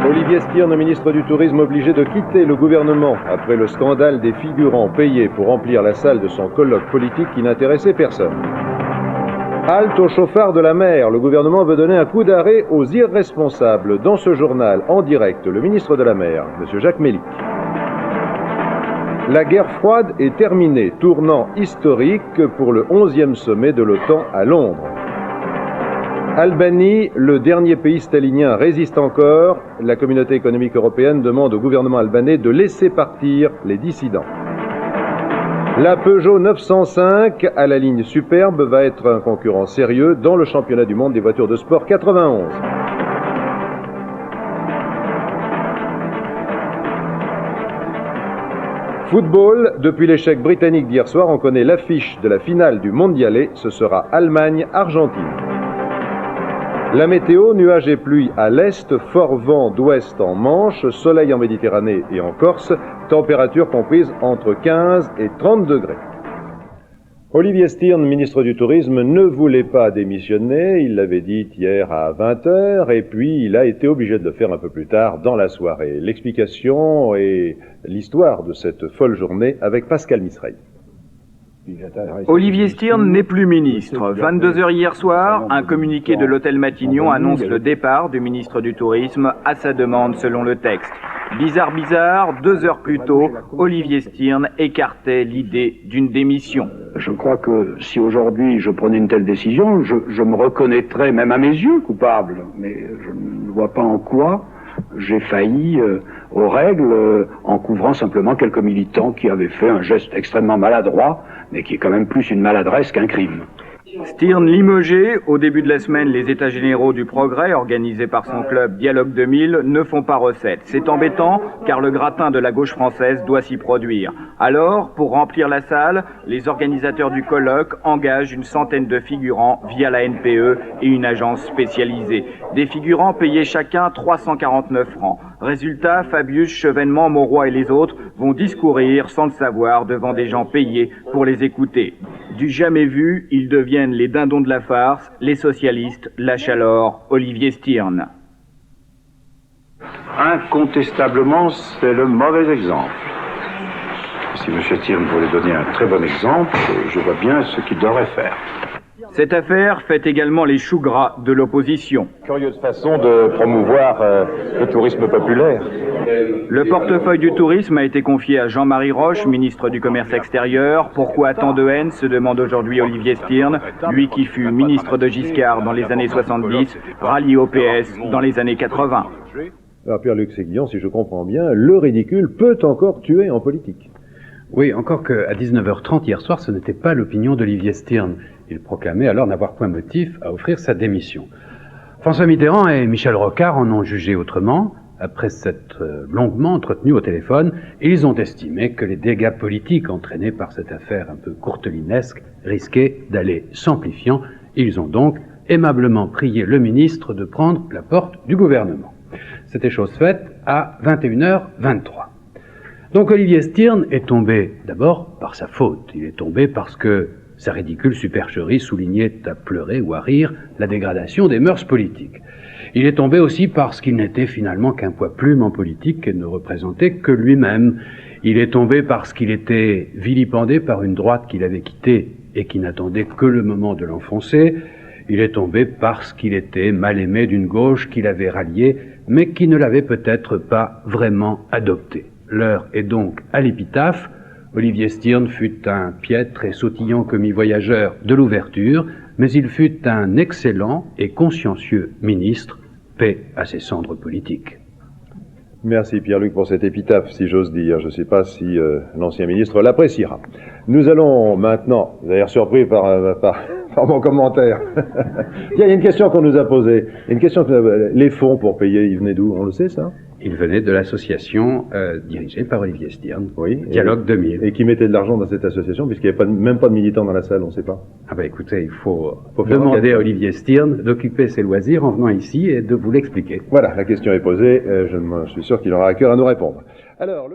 Olivier Stirn, ministre du Tourisme, obligé de quitter le gouvernement après le scandale des figurants payés pour remplir la salle de son colloque politique qui n'intéressait personne. Halte au chauffard de la mer, le gouvernement veut donner un coup d'arrêt aux irresponsables. Dans ce journal, en direct, le ministre de la mer, M. Jacques Mélic. La guerre froide est terminée, tournant historique pour le 11e sommet de l'OTAN à Londres. Albanie, le dernier pays stalinien, résiste encore. La communauté économique européenne demande au gouvernement albanais de laisser partir les dissidents. La Peugeot 905 à la ligne superbe va être un concurrent sérieux dans le championnat du monde des voitures de sport 91. Football, depuis l'échec britannique d'hier soir, on connaît l'affiche de la finale du Mondialé, ce sera Allemagne-Argentine. La météo, nuages et pluie à l'est, fort vent d'ouest en Manche, soleil en Méditerranée et en Corse, température comprise entre 15 et 30 degrés. Olivier Stirn, ministre du Tourisme, ne voulait pas démissionner, il l'avait dit hier à 20h, et puis il a été obligé de le faire un peu plus tard dans la soirée. L'explication et l'histoire de cette folle journée avec Pascal Misreille. Olivier Stirn n'est plus ministre. 22h hier soir, un communiqué de l'hôtel Matignon annonce le départ du ministre du Tourisme à sa demande selon le texte. Bizarre, 2 heures plus tôt, Olivier Stirn écartait l'idée d'une démission. Je crois que si aujourd'hui je prenais une telle décision, je me reconnaîtrais même à mes yeux coupable, mais je ne vois pas en quoi j'ai failli aux règles en couvrant simplement quelques militants qui avaient fait un geste extrêmement maladroit, mais qui est quand même plus une maladresse qu'un crime. Stirn limogé, au début de la semaine, les états généraux du progrès, organisés par son club Dialogue 2000, ne font pas recette. C'est embêtant, car le gratin de la gauche française doit s'y produire. Alors, pour remplir la salle, les organisateurs du colloque engagent une centaine de figurants via la NPE et une agence spécialisée. Des figurants payés chacun 349 francs. Résultat, Fabius, Chevènement, Mauroy et les autres vont discourir sans le savoir devant des gens payés pour les écouter. Du jamais vu, ils deviennent les dindons de la farce, les socialistes lâchent alors Olivier Stirn. Incontestablement, c'est le mauvais exemple. Si M. Stirn voulait donner un très bon exemple, je vois bien ce qu'il devrait faire. Cette affaire fait également les choux gras de l'opposition. Curieuse façon de promouvoir le tourisme populaire. Le portefeuille du tourisme a été confié à Jean-Marie Roche, ministre du Commerce extérieur. Pourquoi tant de haine, se demande aujourd'hui Olivier Stirn, lui qui fut ministre de Giscard dans les années 70, rallié au PS dans les années 80. Alors Pierre-Luc Séguillon, si je comprends bien, le ridicule peut encore tuer en politique. Oui, encore qu'à 19h30 hier soir, ce n'était pas l'opinion d'Olivier Stirn. Il proclamait alors n'avoir point motif à offrir sa démission. François Mitterrand et Michel Rocard en ont jugé autrement. Après s'être longuement entretenus au téléphone, ils ont estimé que les dégâts politiques entraînés par cette affaire un peu courtelinesque risquaient d'aller s'amplifiant. Ils ont donc aimablement prié le ministre de prendre la porte du gouvernement. C'était chose faite à 21h23. Donc Olivier Stirn est tombé d'abord par sa faute. Il est tombé parce que sa ridicule supercherie soulignait à pleurer ou à rire la dégradation des mœurs politiques. Il est tombé aussi parce qu'il n'était finalement qu'un poids-plume en politique et ne représentait que lui-même. Il est tombé parce qu'il était vilipendé par une droite qu'il avait quittée et qui n'attendait que le moment de l'enfoncer. Il est tombé parce qu'il était mal aimé d'une gauche qu'il avait ralliée, mais qui ne l'avait peut-être pas vraiment adopté. L'heure est donc à l'épitaphe. Olivier Stirn fut un piètre et sautillant commis-voyageur de l'ouverture, mais il fut un excellent et consciencieux ministre, paix à ses cendres politiques. Merci Pierre-Luc pour cette épitaphe, si j'ose dire. Je ne sais pas si l'ancien ministre l'appréciera. Nous allons maintenant, vous avez l'air surpris par mon commentaire. Tiens, il y a une question qu'on nous a posée. Une question les fonds pour payer, ils venaient d'où? On le sait ça? Il venait de l'association dirigée par Olivier Stern, Oui. Dialogue 2000. Et qui mettait de l'argent dans cette association, puisqu'il n'y avait même pas de militants dans la salle, on ne sait pas. Ah ben écoutez, il faut faire demander à Olivier Stern d'occuper ses loisirs en venant ici et de vous l'expliquer. Voilà, la question est posée. Je suis sûr qu'il aura à cœur à nous répondre. Alors,